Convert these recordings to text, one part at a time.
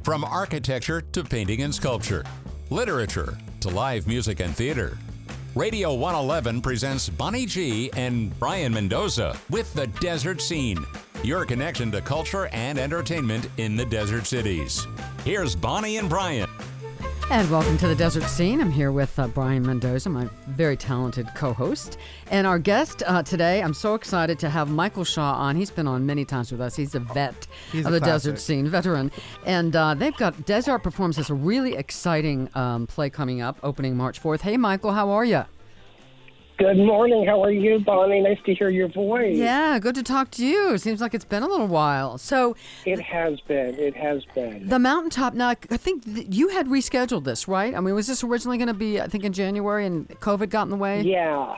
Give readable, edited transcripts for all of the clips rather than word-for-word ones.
From architecture to painting and sculpture, literature to live music and theater. Radio 111 presents Bonnie G and Brayan Mendoza with The Desert Scene, your connection to culture and entertainment in the desert cities. Here's Bonnie and Brayan. And welcome to The Desert Scene. I'm here with Brayan Mendoza, my very talented co-host. And our guest today, I'm so excited to have Michael Shaw on. He's been on many times with us. He's a vet of the Desert Scene, veteran. And they've got Dezart performs this really exciting play coming up, opening March 4th. Hey, Michael, how are you? Good morning. How are you, Bonnie? Nice to hear your voice. Yeah, good to talk to you. Seems like it's been a little while. So it has been. It has been. The Mountaintop. Now, I think you had rescheduled this, right? I mean, was this originally going to be, I think, in January, and COVID got in the way? Yeah.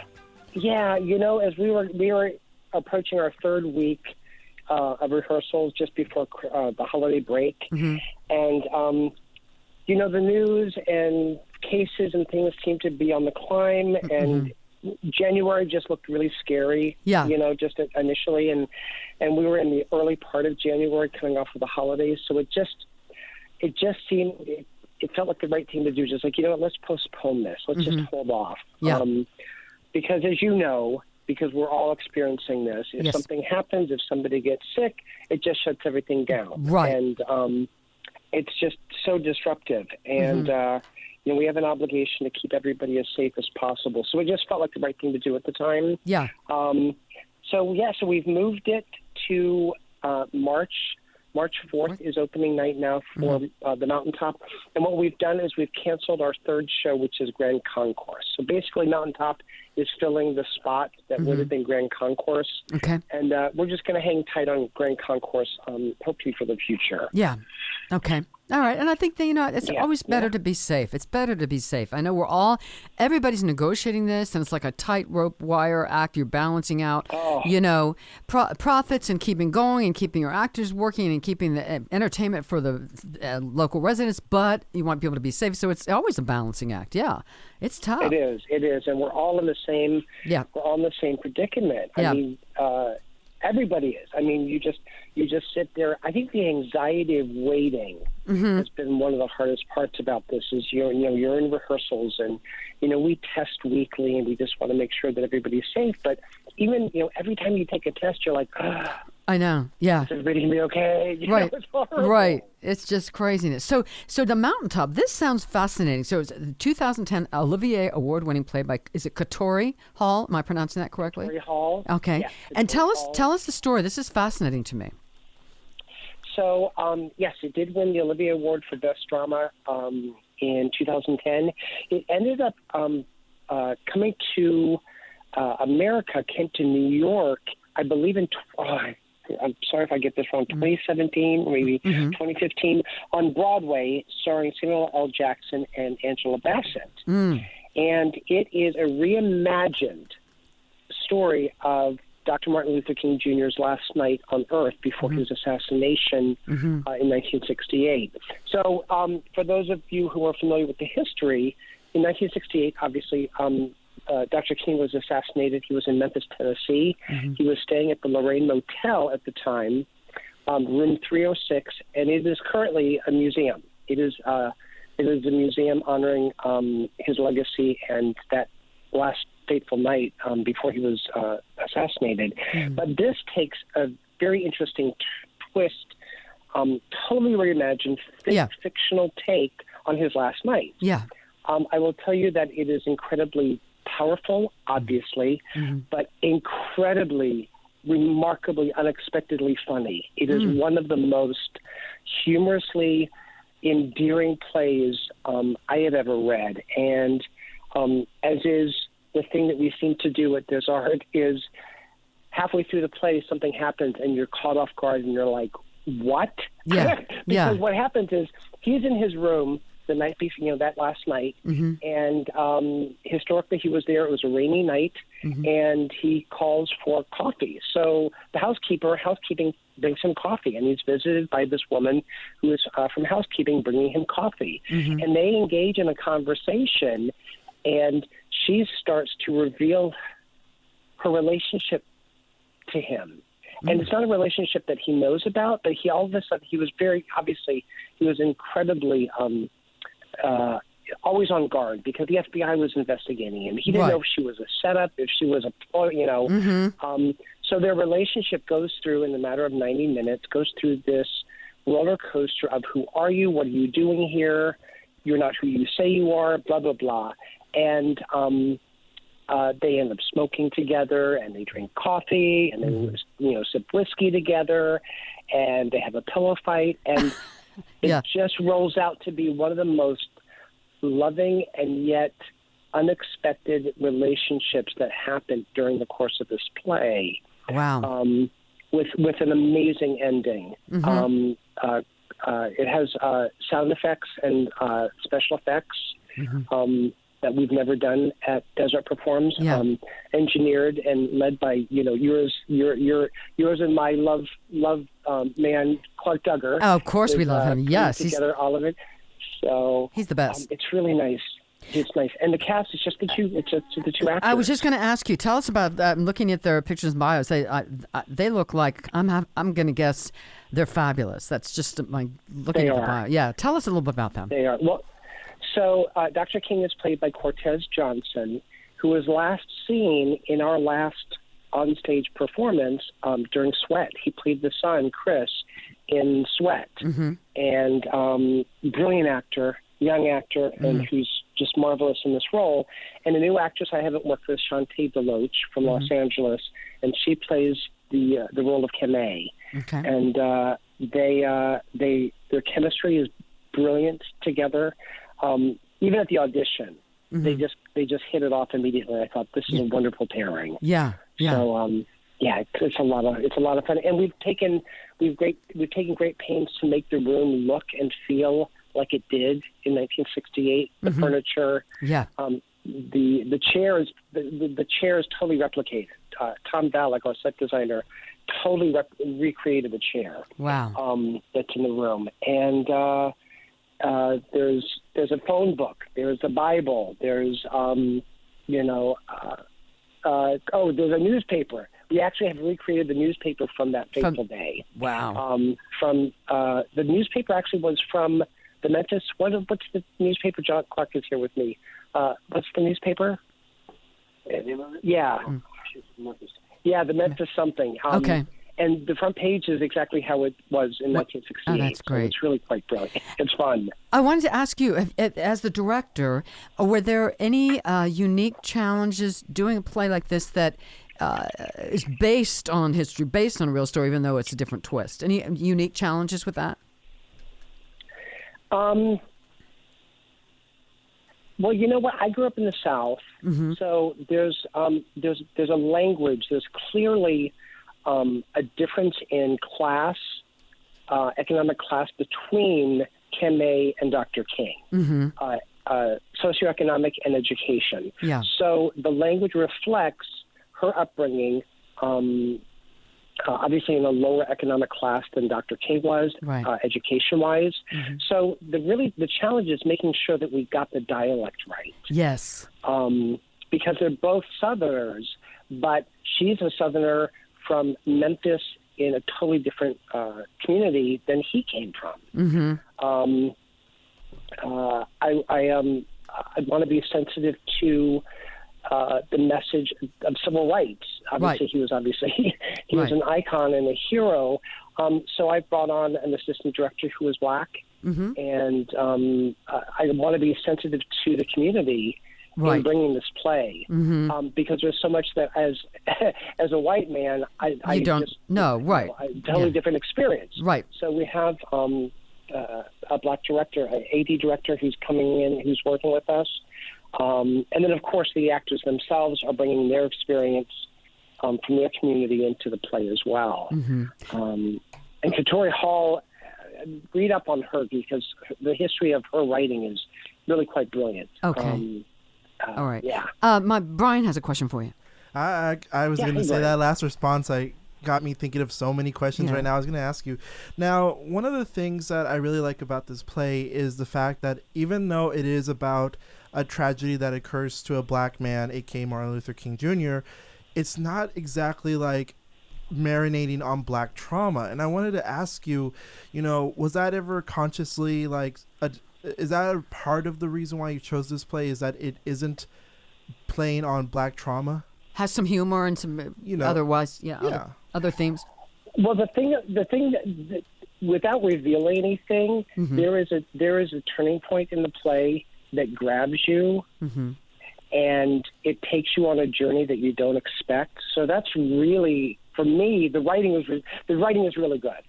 You know, as we were approaching our third week of rehearsals just before the holiday break, and you know, the news and cases and things seem to be on the climb, and January just looked really scary, you know, just initially, and we were in the early part of January coming off of the holidays, so it just seemed, it felt like the right thing to do, just like, you know what, let's postpone this, let's just hold off, because as you know, because we're all experiencing this, if something happens, if somebody gets sick, it just shuts everything down, and it's just so disruptive, and you know, we have an obligation to keep everybody as safe as possible. So it just felt like the right thing to do at the time. So we've moved it to March. March 4th is opening night now for the Mountaintop. And what we've done is we've canceled our third show, which is Grand Concourse. So basically Mountaintop is filling the spot that would have been Grand Concourse. Okay. And we're just going to hang tight on Grand Concourse, hopefully for the future. Yeah. Okay. All right. And I think that, you know, it's always better to be safe. It's better to be safe. I know everybody's negotiating this, and it's like a tightrope wire act. You're balancing out, you know, profits and keeping going and keeping your actors working and keeping the entertainment for the local residents, but you want people to be safe. So it's always a balancing act. Yeah. It's tough. It is. And we're all in the same, we're all in the same predicament. I mean, everybody is. I mean, you just sit there. I think the anxiety of waiting has been one of the hardest parts about this. Is you're in rehearsals, and you know, we test weekly, and we just want to make sure that everybody's safe. But even, you know, every time you take a test, you're like, I know. Yeah. Is everybody gonna be okay? You right. know, it's horrible. Right. It's just craziness. So the Mountaintop. This sounds fascinating. So it's a 2010 Olivier Award-Winning play by, is it Katori Hall? Am I pronouncing that correctly? Katori Hall. Okay. Yes, and tell us the story. This is fascinating to me. So yes, it did win the Olivier Award for Best Drama in 2010. It ended up coming to America, came to New York, I believe in, I'm sorry if I get this wrong, 2017, maybe 2015, on Broadway, starring Samuel L. Jackson and Angela Bassett. And it is a reimagined story of Dr. Martin Luther King Jr.'s last night on Earth before his assassination in 1968. So for those of you who are familiar with the history, in 1968, obviously, Dr. King was assassinated. He was in Memphis, Tennessee. He was staying at the Lorraine Motel at the time, room 306, and it is currently a museum. It is a museum honoring his legacy and that last fateful night before he was assassinated. But this takes a very interesting twist, totally reimagined, fictional take on his last night. I will tell you that it is incredibly powerful, obviously, but incredibly, remarkably, unexpectedly funny. It is one of the most humorously endearing plays I have ever read. And as is the thing that we seem to do at Dezart, is halfway through the play, something happens and you're caught off guard and you're like, what? Because what happens is he's in his room the night before, you know, that last night, and historically he was there. It was a rainy night, and he calls for coffee. So the housekeeping brings him coffee, and he's visited by this woman who is from housekeeping bringing him coffee, and they engage in a conversation, and she starts to reveal her relationship to him. And it's not a relationship that he knows about, but he all of a sudden, he was incredibly always on guard because the FBI was investigating him. He didn't know if she was a setup, if she was a ploy, so their relationship goes through, in a matter of 90 minutes, goes through this roller coaster of who are you, what are you doing here, you're not who you say you are, blah, blah, blah. And they end up smoking together, and they drink coffee, and they sip whiskey together, and they have a pillow fight, and it just rolls out to be one of the most loving and yet unexpected relationships that happened during the course of this play. Wow. With an amazing ending. It has sound effects and special effects that we've never done at Dezart Performs. Engineered and led by yours and my love man Clark Duggar. Oh, of course we love him. Yes, together all of it. So he's the best. It's really nice. It's nice, and the cast is just the two. It's just the two actors. I was just going to ask you. Tell us about that. I'm looking at their pictures and bios. They look like I'm going to guess they're fabulous. That's just my looking at the bio. Yeah, tell us a little bit about them. They are. Well, so Dr. King is played by Cortez Johnson, who was last seen in our last onstage performance during Sweat. He played the son, Chris, in Sweat, and brilliant actor. Young actor, and who's just marvelous in this role. And a new actress I haven't worked with, Shantae Deloach from Los Angeles, and she plays the role of Camae. Okay. And their chemistry is brilliant together. Even at the audition, they just hit it off immediately. I thought this is a wonderful pairing. Yeah. So it's a lot of fun, and we've taken great pains to make the room look and feel like it did in 1968. The furniture, the chairs, the chairs totally replicated. Tom Valek, our set designer, totally recreated the chair. Wow. That's in the room, and there's a phone book, there's a Bible, there's there's a newspaper. We actually have recreated the newspaper from that fateful day. Wow. From the newspaper actually was from the Memphis. What's the newspaper? John Clark is here with me. What's the newspaper? Yeah. Yeah, the Memphis something. Okay. And the front page is exactly how it was in 1968. Oh, that's great. So it's really quite brilliant. It's fun. I wanted to ask you, as the director, were there any unique challenges doing a play like this that is based on history, based on a real story, even though it's a different twist? Any unique challenges with that? Well, you know what? I grew up in the South, so there's a language. There's clearly a difference in class, economic class between Camae and Dr. King, socioeconomic and education. Yeah. So the language reflects her upbringing. Obviously in a lower economic class than Dr. King was, education-wise. So the challenge is making sure that we got the dialect right. Yes. Because they're both Southerners, but she's a Southerner from Memphis in a totally different community than he came from. I want to be sensitive to the message of civil rights. Obviously, he was an icon and a hero. So I brought on an assistant director who was black, and I want to be sensitive to the community in bringing this play, because there's so much that as a white man, I don't know. Right, totally different experience. Right. So we have a black director, an AD director, who's coming in, who's working with us. And then, of course, the actors themselves are bringing their experience from their community into the play as well. And Katori Hall, read up on her because the history of her writing is really quite brilliant. Okay. All right. Yeah. Brian has a question for you. I was going to say that last response got me thinking of so many questions right now. I was going to ask you. Now, one of the things that I really like about this play is the fact that even though it is about a tragedy that occurs to a black man, a.k.a. Martin Luther King Jr., it's not exactly like marinating on Black trauma. And I wanted to ask you, was that ever consciously is that a part of the reason why you chose this play? Is that it isn't playing on Black trauma? Has some humor and some otherwise, other themes. Well, the thing that without revealing anything, there is a turning point in the play that grabs you, and it takes you on a journey that you don't expect. So that's really, for me, the writing is really good.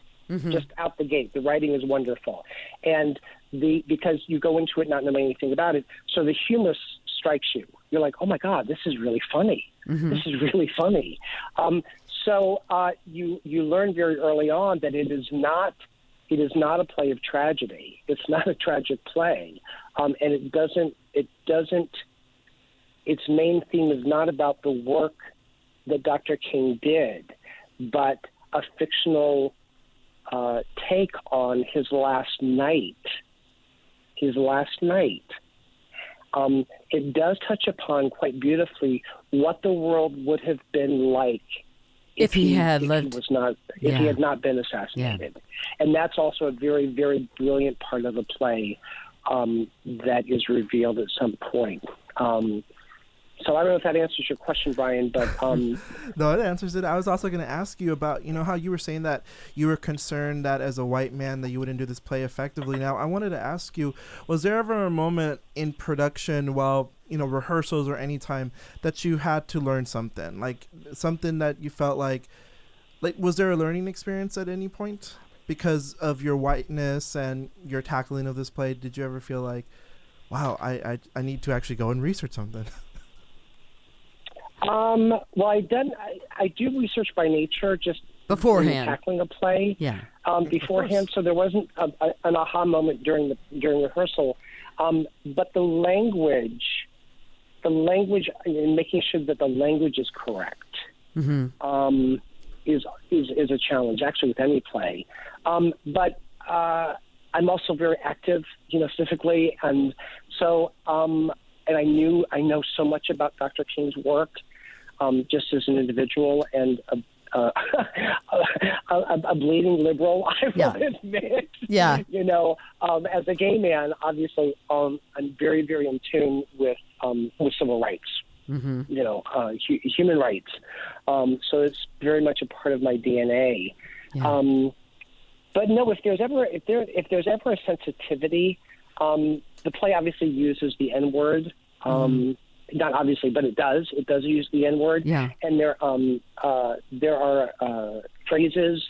Just out the gate, the writing is wonderful, and because you go into it not knowing anything about it, so the humor strikes you. You're like, oh my God, this is really funny. This is really funny. So you learn very early on that it is not a play of tragedy. It's not a tragic play, and it doesn't. Its main theme is not about the work that Dr. King did, but a fictional take on his last night. It does touch upon quite beautifully what the world would have been like if he had not been assassinated. And that's also a very, very brilliant part of the play that is revealed at some point. So I don't know if that answers your question, Brian, but no, it answers it. I was also going to ask you about, how you were saying that you were concerned that as a white man that you wouldn't do this play effectively. Now, I wanted to ask you, was there ever a moment in production while, rehearsals or any time that you had to learn something, like something that you felt like was there a learning experience at any point because of your whiteness and your tackling of this play? Did you ever feel like, wow, I need to actually go and research something? Well, I do research by nature, just beforehand tackling a play. Yeah. Beforehand, so there wasn't an aha moment during rehearsal. But the language, and making sure that the language is correct, is a challenge actually with any play. But I'm also very active, civically, and so. And I know so much about Dr. King's work, just as an individual and a bleeding liberal, I will admit. Yeah. As a gay man, obviously, I'm very, very in tune with civil rights. Human rights. So it's very much a part of my DNA. Yeah. But no, if there's ever a sensitivity. The play obviously uses the N-word. Not obviously, but it does. It does use the N-word. Yeah. And there are phrases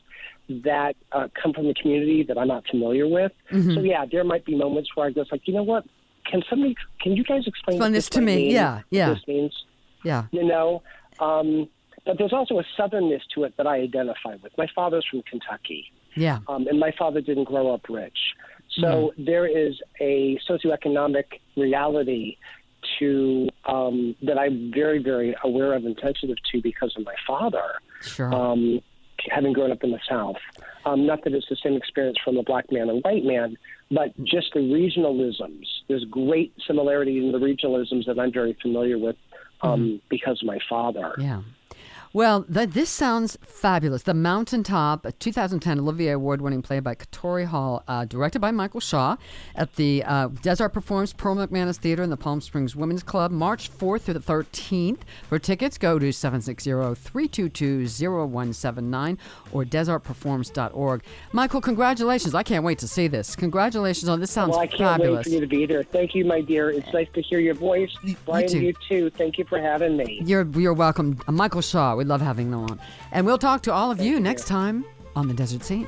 that come from the community that I'm not familiar with. So yeah, there might be moments where I go like, you know what? Can you guys explain this to me? Means, yeah. What this means? Yeah. But there's also a southernness to it that I identify with. My father's from Kentucky. Yeah. And my father didn't grow up rich. So there is a socioeconomic reality to that I'm very, very aware of and sensitive to because of my father. Sure. Having grown up in the South. Not that it's the same experience from a black man and white man, but just the regionalisms. There's great similarity in the regionalisms that I'm very familiar with because of my father. Yeah. Well, this sounds fabulous. The Mountaintop, a 2010 Olivier Award-winning play by Katori Hall, directed by Michael Shaw, at the Dezart Performs Pearl McManus Theater in the Palm Springs Women's Club, March 4th through the 13th. For tickets, go to 760-322-0179 or dezartperforms.org. Michael, congratulations. I can't wait to see this. Congratulations on this. Sounds fabulous. Well, I can't wait for you to be there. Thank you, my dear. It's nice to hear your voice. Brian, you too. Thank you for having me. You're welcome. Michael Shaw. We'd love having them on. And we'll talk to all of you next time on The Desert Scene.